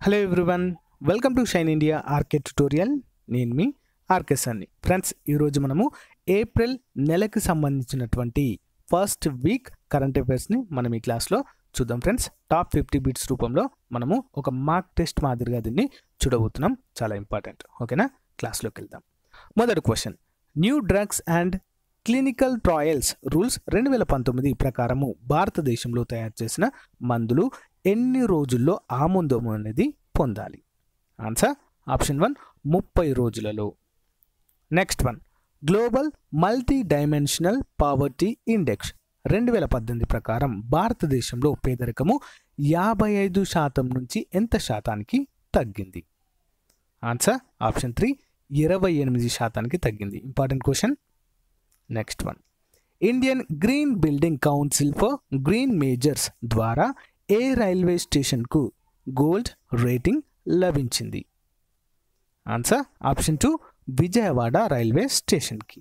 Hello everyone, welcome to Shine India RK tutorial. నేను మీ RK సన్ని. Friends, ఈరోజు మనము ఏప్రిల్ నెలకి సంబంధించినటువంటి ఫస్ట్ వీక్ కరెంట్ అఫైర్స్ని మనం ఈ క్లాస్లో చూద్దాం. ఫ్రెండ్స్, టాప్ 50 బిట్స్ రూపంలో మనము ఒక మార్క్ టెస్ట్ మాదిరిగా దీన్ని చూడబోతున్నాం. చాలా ఇంపార్టెంట్. ఓకేనా, క్లాస్లోకి వెళ్దాం. మొదటి question, new drugs and clinical trials rules 2019 ప్రకారము భారతదేశంలో తయారు చేసిన మందులు ఎన్ని రోజుల్లో ఆమోదం అనేది పొందాలి? ఆన్సర్ ఆప్షన్ 1 30 రోజులలో. Next one, global multi dimensional poverty index 2018 ప్రకారం భారతదేశంలో పేదరికము 55% నుంచి ఎంత శాతానికి తగ్గింది? ఆన్సర్ ఆప్షన్ 3 28% తగ్గింది. Important question. Next one, Indian green building council for green measures ద్వారా ఏ రైల్వే స్టేషన్కు గోల్డ్ రేటింగ్ లభించింది? ఆన్సర్ ఆప్షన్ 2 విజయవాడ రైల్వే స్టేషన్కి.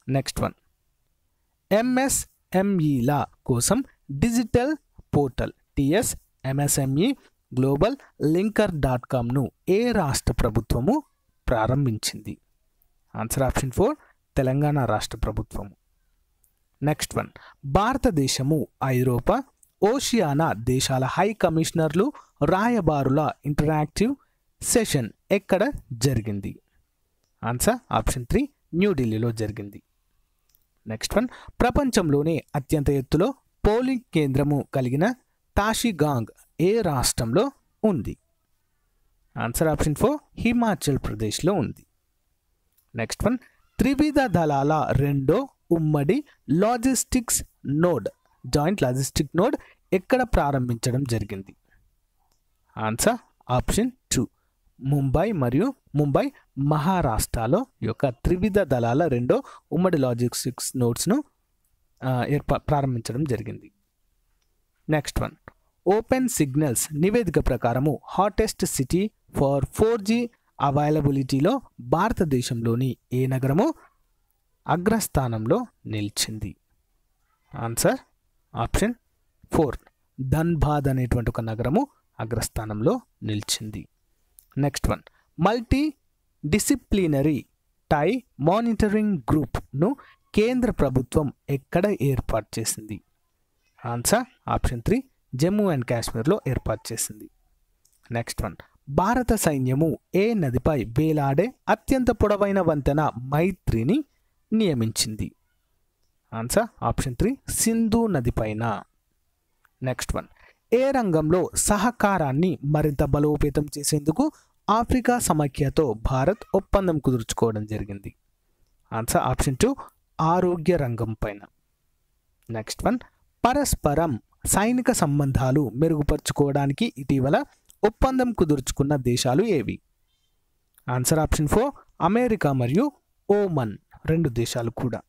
నెక్స్ట్ వన్, ఎంఎస్ఎంఈల కోసం digital portal TS MSME global లింకర్.comను ఏ రాష్ట్ర ప్రభుత్వము ప్రారంభించింది? ఆన్సర్ ఆప్షన్ 4 తెలంగాణ రాష్ట్ర ప్రభుత్వము. నెక్స్ట్ వన్, భారతదేశము ఐరోపా ఓషియానా దేశాల హై కమిషనర్లు రాయబారుల ఇంటరాక్టివ్ సెషన్ ఎక్కడ జరిగింది? ఆన్సర్ ఆప్షన్ 3 న్యూఢిల్లీలో జరిగింది. నెక్స్ట్ వన్, ప్రపంచంలోనే అత్యంత ఎత్తులో పోలింగ్ కేంద్రము కలిగిన తాషిగాంగ్ ఏ రాష్ట్రంలో ఉంది? ఆన్సర్ ఆప్షన్ 4 హిమాచల్ ప్రదేశ్లో ఉంది. నెక్స్ట్ వన్, త్రివిధ దళాల రెండో ఉమ్మడి logistics node joint logistic node ఎక్కడ ప్రారంభించడం జరిగింది? ఆన్సర్ ఆప్షన్ 2 ముంబై మహారాష్ట్రలో ఈ యొక్క త్రివిధ దళాల రెండో ఉమ్మడి లాజిస్టిక్స్ నోడ్స్ను ప్రారంభించడం జరిగింది. నెక్స్ట్ వన్, ఓపెన్ సిగ్నల్స్ నివేదిక ప్రకారము హాటెస్ట్ సిటీ ఫర్ 4G అవైలబిలిటీలో భారతదేశంలోని ఏ నగరము అగ్రస్థానంలో నిలిచింది? ఆన్సర్ ఆప్షన్ 4 ధన్బాద్ అనేటువంటి ఒక నగరము అగ్రస్థానంలో నిలిచింది. నెక్స్ట్ వన్, మల్టీ డిసిప్లినరీ టై మానిటరింగ్ గ్రూప్ను కేంద్ర ప్రభుత్వం ఎక్కడ ఏర్పాటు చేసింది? ఆన్సర్ ఆప్షన్ 3 జమ్మూ అండ్ కాశ్మీర్లో ఏర్పాటు చేసింది. నెక్స్ట్ వన్, భారత సైన్యము ఏ నదిపై వేలాడే అత్యంత పొడవైన వంతెన మైత్రిని నియమించింది? ఆన్సర్ ఆప్షన్ 3 సింధు నదిపైన. నెక్స్ట్ వన్, ఏ రంగంలో సహకారాన్ని మరింత బలోపేతం చేసేందుకు ఆఫ్రికా సమాఖ్యతో భారత్ ఒప్పందం కుదుర్చుకోవడం జరిగింది? ఆన్సర్ ఆప్షన్ 2 ఆరోగ్య రంగం పైన. నెక్స్ట్ వన్, పరస్పరం సైనిక సంబంధాలు మెరుగుపరుచుకోవడానికి ఇటీవల ఒప్పందం కుదుర్చుకున్న దేశాలు ఏవి? ఆన్సర్ ఆప్షన్ 4 అమెరికా మరియు ఓమన్ 2 దేశాలు కూడా.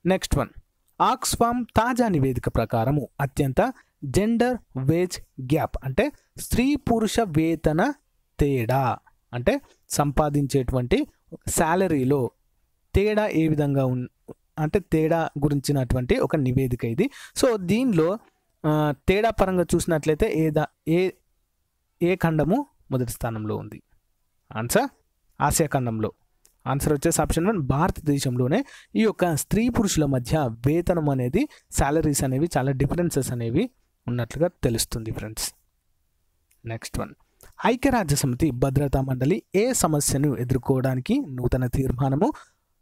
నెక్స్ట్ వన్, ఆక్స్ఫామ్ తాజా నివేదిక ప్రకారము అత్యంత జెండర్ వేజ్ గ్యాప్ అంటే స్త్రీ పురుష వేతన తేడా అంటే సంపాదించేటువంటి శాలరీలో తేడా ఏ విధంగా అంటే తేడా గురించినటువంటి ఒక నివేదిక ఇది. సో దీనిలో తేడా పరంగా చూసినట్లయితే ఏ ఖండము మొదటి స్థానంలో ఉంది? ఆన్సర్ ఆసియా ఖండంలో. ఆన్సర్ వచ్చేసి ఆప్షన్ 1 భారతదేశంలోనే ఈ యొక్క స్త్రీ పురుషుల మధ్య వేతనం అనేది శాలరీస్ అనేవి చాలా డిఫరెన్సెస్ అనేవి ఉన్నట్లుగా తెలుస్తుంది ఫ్రెండ్స్. నెక్స్ట్ వన్, ఐక్యరాజ్య సమితి భద్రతా మండలి ఏ సమస్యను ఎదుర్కోవడానికి నూతన తీర్మానము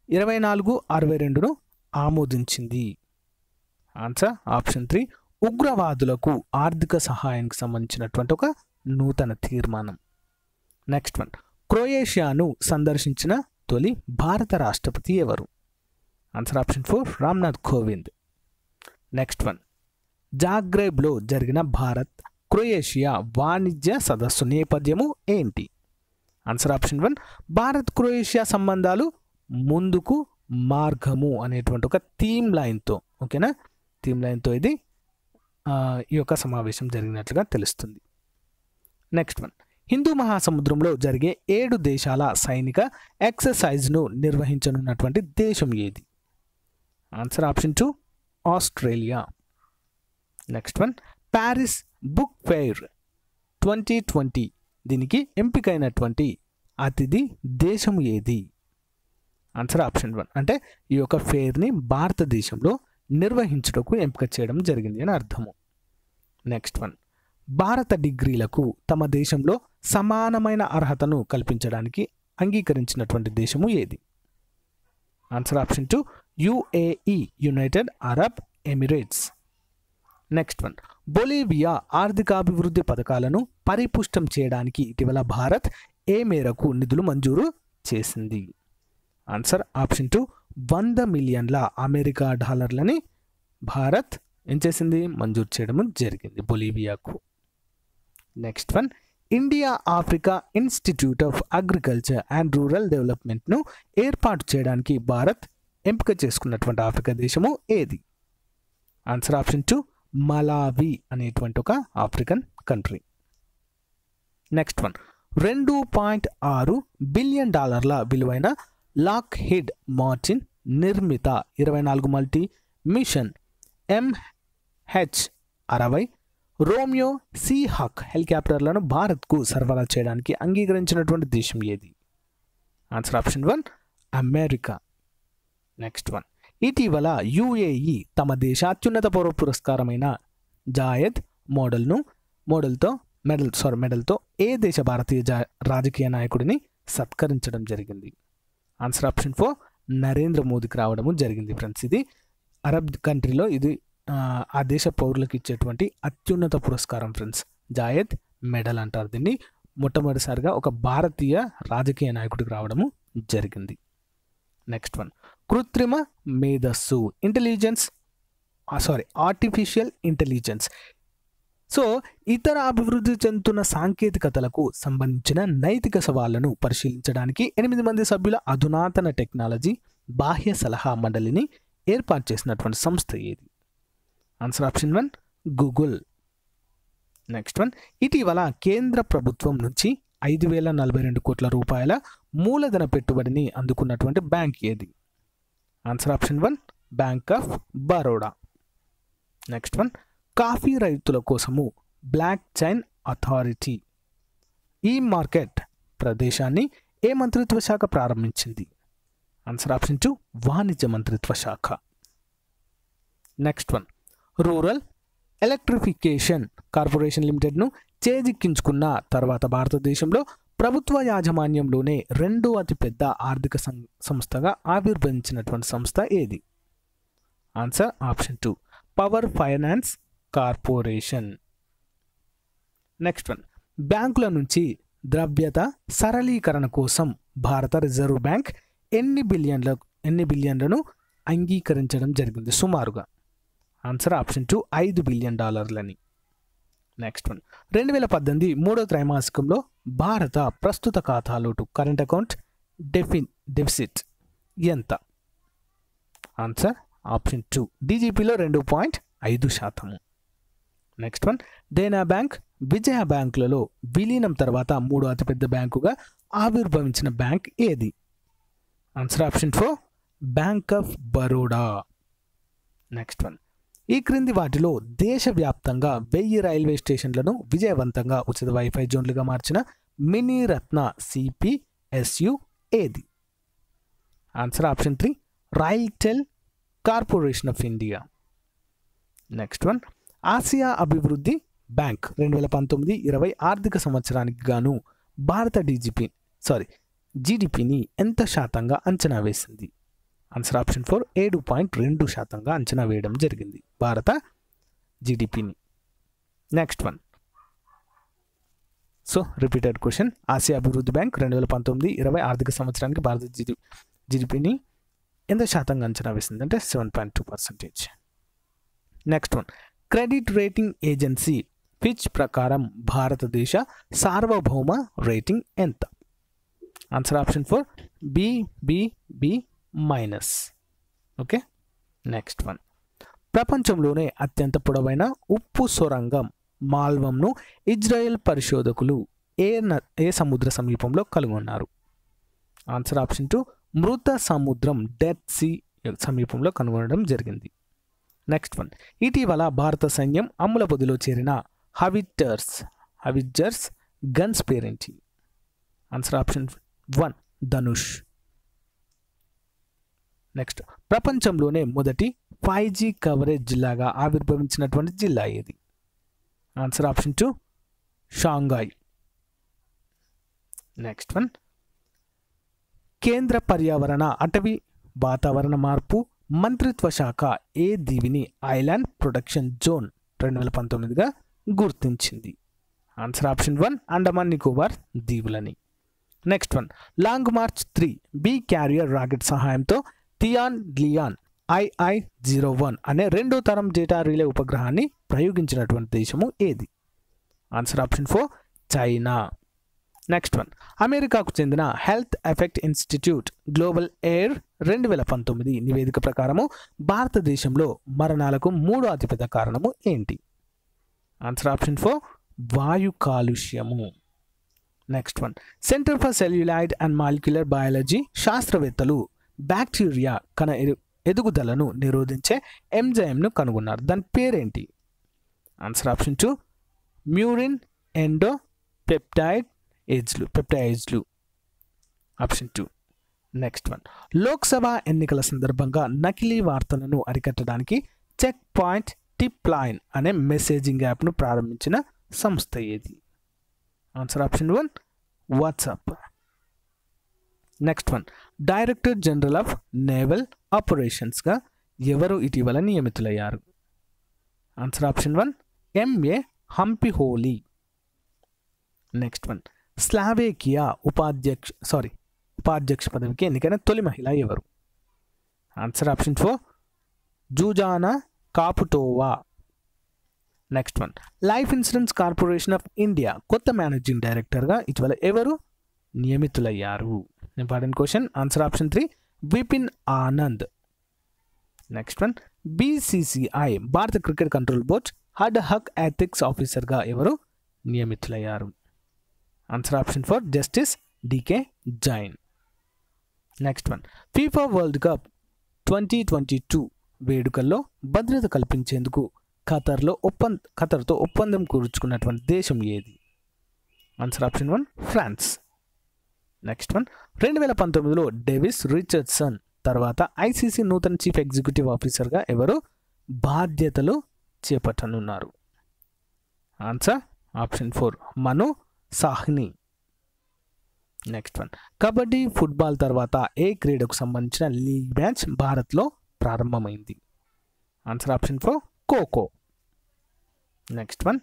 2462ను ఆమోదించింది? ఆన్సర్ ఆప్షన్ 3 ఉగ్రవాదులకు ఆర్థిక సహాయానికి సంబంధించినటువంటి ఒక నూతన తీర్మానం. నెక్స్ట్ వన్, క్రొయేషియాను సందర్శించిన తొలి భారత రాష్ట్రపతి ఎవరు? Answer option 4 Ramnath Kovind. Next one, జాగ్రెబ్లో జరిగిన భారత్ క్రొయేషియా వాణిజ్య సదస్సు నేపథ్యము ఏంటి? ఆన్సర్ ఆప్షన్ 1 భారత్ క్రొయేషియా సంబంధాలు ముందుకు మార్గము అనేటువంటి ఒక థీమ్ లైన్తో, ఓకేనా, థీమ్ లైన్తో ఇది ఈ యొక్క సమావేశం జరిగినట్లుగా తెలుస్తుంది. నెక్స్ట్ వన్, హిందూ మహాసముద్రంలో జరిగే 7 దేశాల సైనిక ఎక్సర్సైజ్ను నిర్వహించనున్నటువంటి దేశం ఏది? Answer option 2 Australia. Next one, Paris book fair 2020 దీనికి ఎంపికైనటువంటి అతిథి దేశం ఏది? Answer option 1. అంటే ఈ యొక్క ఫెయిర్ని భారతదేశంలో నిర్వహించుటకు ఎంపిక చేయడం జరిగింది అని అర్థము. నెక్స్ట్ వన్, భారత డిగ్రీలకు తమ దేశంలో సమానమైన అర్హతను కల్పించడానికి అంగీకరించినటువంటి దేశము ఏది? Answer option 2, UAE, United Arab Emirates. Next one, Bolivia ఆర్థికాభివృద్ధి పథకాలను పరిపుష్టం చేయడానికి ఇటీవల భారత్ ఏ మేరకు నిధులు మంజూరు చేసింది? ఆన్సర్ ఆప్షన్ 2, 100 మిలియన్ల అమెరికా డాలర్లని భారత్ ఏం చేసింది? మంజూరు చేయడం జరిగింది బొలీవియాకు. Next one, India Africa institute of agriculture and rural డెవలప్మెంట్ను ఏర్పాటు చేయడానికి భారత్ ఎంపిక చేసుకున్నటువంటి ఆఫ్రికా దేశము ఏది? ఆన్సర్ ఆప్షన్ 2, మలావి అనేటువంటి ఒక African country. Next one, $2.6 billion విలువైన లాక్హీడ్ మార్టిన్ నిర్మిత 24 multi mission MH-60 Romeo Seahawk హెలికాప్టర్లను భారత్కు సరఫరా చేయడానికి అంగీకరించినటువంటి దేశం ఏది? Answer option 1, America. Next one, ఇటీవల UAE తమ దేశ అత్యున్నత పౌర పురస్కారమైన జాయద్ మెడల్తో ఏ దేశ భారతీయ రాజకీయ నాయకుడిని సత్కరించడం జరిగింది? ఆన్సర్ ఆప్షన్ 4, నరేంద్ర మోదీకి రావడము జరిగింది ఫ్రెండ్స్. ఇది అరబ్ కంట్రీలో ఇది ఆ దేశ పౌరులకు ఇచ్చేటువంటి అత్యున్నత పురస్కారం ఫ్రెండ్స్. జాయద్ మెడల్ అంటారు దీన్ని. మొట్టమొదటిసారిగా ఒక భారతీయ రాజకీయ నాయకుడికి రావడము జరిగింది. నెక్స్ట్ వన్, కృత్రిమ మేధస్సు ఆర్టిఫిషియల్ ఇంటెలిజెన్స్. సో ఇతర అభివృద్ధి చెందుతున్న సాంకేతికతలకు సంబంధించిన నైతిక సవాళ్లను పరిశీలించడానికి 8 మంది సభ్యుల అధునాతన టెక్నాలజీ బాహ్య సలహా మండలిని ఏర్పాటు చేసినటువంటి సంస్థ ఏది? Answer option 1, Google. Next one, ఇటీవల కేంద్ర ప్రభుత్వం నుంచి 5,042 కోట్ల రూపాయల మూలధన పెట్టుబడిని అందుకున్నటువంటి బ్యాంక్ ఏది? Answer option 1, bank of Baroda. Next one, coffee రైతుల కోసము బ్లాక్ చైన్ అథారిటీ ఈ మార్కెట్ ప్రదేశాన్ని ఏ మంత్రిత్వ శాఖ ప్రారంభించింది? ఆన్సర్ ఆప్షన్ 2, వాణిజ్య మంత్రిత్వ శాఖ. Next one, rural electrification corporation లిమిటెడ్ను చేజిక్కించుకున్న తర్వాత భారతదేశంలో ప్రభుత్వ యాజమాన్యంలోనే 2వ అతిపెద్ద ఆర్థిక సంస్థగా ఆవిర్భవించినటువంటి సంస్థ ఏది? Answer option 2, power finance corporation. Next one, బ్యాంకుల నుంచి ద్రవ్యత సరళీకరణ కోసం భారత రిజర్వ్ బ్యాంక్ ఎన్ని బిలియన్లను అంగీకరించడం జరిగింది సుమారుగా? Answer option 2, $5 billion. Next one, 2018 మూడో త్రైమాసికంలో భారత ప్రస్తుత ఖాతా లోటు కరెంట్ అకౌంట్ డెఫిసిట్ ఎంత? ఆన్సర్ ఆప్షన్ 2, DGPలో 2.5%. Next one, Dena Bank Vijaya బ్యాంకులలో విలీనం తర్వాత 3వ అతిపెద్ద బ్యాంకుగా ఆవిర్భవించిన బ్యాంక్ ఏది? Answer option 4, Bank of Baroda. Next one, ఈ క్రింది వాటిలో దేశవ్యాప్తంగా 1000 రైల్వే స్టేషన్లను విజయవంతంగా ఉచిత వైఫై జోన్లుగా మార్చిన మినీ రత్న CPSU ఏది? Answer option 3, RailTel corporation of India. Next one, Asia అభివృద్ధి బ్యాంక్ 2019-20 ఆర్థిక సంవత్సరానికి గాను భారత GDPని ఎంత శాతంగా అంచనా వేసింది? ఆన్సర్ ఆప్షన్ 4, 7.2% అంచనా వేయడం జరిగింది భారత GDPని. Next one, so repeated question, Asia అభివృద్ధి బ్యాంక్ 2019-20 ఆర్థిక సంవత్సరానికి భారత GDPని ఎంత శాతంగా అంచనా వేసింది అంటే 7.2%. Next one, credit rating agency Fitch ప్రకారం భారతదేశ సార్వభౌమ రేటింగ్ ఎంత? Answer option 4, BBB-. Okay. Next one, ప్రపంచంలోనే అత్యంత పొడవైన ఉప్పు సొరంగం మాల్వంను ఇజ్రాయెల్ పరిశోధకులు ఏ సముద్ర సమీపంలో కనుగొన్నారు? ఆన్సర్ ఆప్షన్ 2, మృత సముద్రం డెడ్ సీ సమీపంలో కనుగొనడం జరిగింది. నెక్స్ట్ వన్, ఇటీవల భారత సైన్యం అమ్ముల పొదిలో చేరిన హవిట్జర్స్ గన్స్ పేరేంటి? Answer option 1 Dhanush. నెక్స్ట్, ప్రపంచంలోనే మొదటి 5G కవరేజ్ జిల్లాగా ఆవిర్భవించినటువంటి జిల్లా ఏది? Answer option 2 Shanghai. Next one, కేంద్ర పర్యావరణ అటవీ వాతావరణ మార్పు మంత్రిత్వ శాఖ ఏ దీవిని ఐలాండ్ ప్రొటెక్షన్ జోన్ 2019గా గుర్తించింది? ఆన్సర్ ఆప్షన్ 1 అండమాన్ నికోబార్ దీవులని. Next one, Long March 3 B carrier rocket సహాయంతో టియాన్ లియాన్ II-01 అనే రెండో తరం డేటా రిలే ఉపగ్రహాన్ని ప్రయోగించినటువంటి దేశము ఏది? Answer option 4 China. Next one, అమెరికాకు చెందిన health effect institute global air 2019 నివేదిక ప్రకారము భారతదేశంలో మరణాలకు 3వ అతిపెద్ద కారణము ఏంటి? ఆన్సర్ ఆప్షన్ 4 వాయు కాలుష్యము. Next one, centre for celluloid and molecular biology శాస్త్రవేత్తలు బ్యాక్టీరియా కణ ఎదుగుదలను నిరోధించే ఎంజైమ్ను కనుగొన్నారు. దాని పేరేంటి? Answer option 2 murein endo పెప్టైడ్లు. Option 2. Next one, Lok Sabha ఎన్నికల సందర్భంగా నకిలీ వార్తలను అరికట్టడానికి చెక్ పాయింట్ టిప్ లైన్ అనే మెసేజింగ్ యాప్ను ప్రారంభించిన సంస్థ ఏది? Answer option 1 WhatsApp. Next one, director general of naval ఆపరేషన్స్గా ఎవరు ఇటీవల నియమితులయ్యారు? Answer option 1 MA హంపిహోలీ. Next one, స్లావేకియా ఉపాధ్యక్ష పదవికి ఎన్నికైన తొలి మహిళ ఎవరు? Answer option 4 Zuzana Caputova. Next one, Life Insurance Corporation of India కొత్త మేనేజింగ్ డైరెక్టర్గా ఇటీవల ఎవరు నియమితులయ్యారు? Important question. Answer option 3 Vipin Anand. Next one, BCCI భారత cricket control board ad hoc ethics ఆఫీసర్గా ఎవరు నియమితులయ్యారు? Answer option 4 justice DK Jain. Next one, FIFA World Cup 2022 వేడుకల్లో భద్రత కల్పించేందుకు ఖతర్తో ఒప్పందం కూర్చుకున్నటువంటి దేశం ఏది? Answer option 1 France. Next one, 2019లో Davis Richardson తర్వాత ICC నూతన చీఫ్ ఎగ్జిక్యూటివ్ ఆఫీసర్గా ఎవరు బాధ్యతలు చేపట్టనున్నారు? ఆన్సర్ ఆప్షన్ 4 మను Sawhney. Next one, kabaddi football తర్వాత ఏ క్రీడకు సంబంధించిన లీగ్ మ్యాచ్ భారత్లో ప్రారంభమైంది? Answer option 4 kho kho. Next one,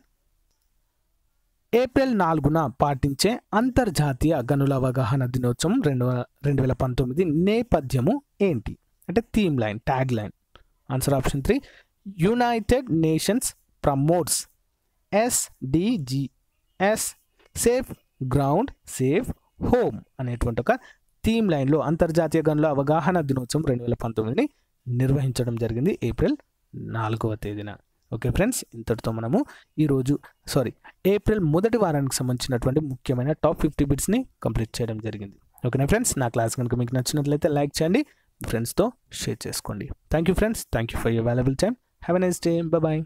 April 4న పాటించే అంతర్జాతీయ గనుల అవగాహన దినోత్సవం 2019 నేపథ్యము ఏంటి? అంటే theme line, tag line. Answer option 3 United nations promotes SDGs safe ground safe home అనేటువంటి ఒక థీమ్ లైన్లో అంతర్జాతీయ గనుల అవగాహన దినోత్సవం 2019ని నిర్వహించడం జరిగింది ఏప్రిల్ 4వ తేదీన. ఓకే ఫ్రెండ్స్, ఇంతటితో మనము ఏప్రిల్ మొదటి వారానికి సంబంధించినటువంటి ముఖ్యమైన టాప్ 50 బిట్స్ని కంప్లీట్ చేయడం జరిగింది. ఓకేనా ఫ్రెండ్స్, నా క్లాస్ కనుక మీకు నచ్చినట్లయితే లైక్ చేయండి, ఫ్రెండ్స్తో షేర్ చేసుకోండి. Thank you friends, thank you for your valuable time. Have a nice day. Bye.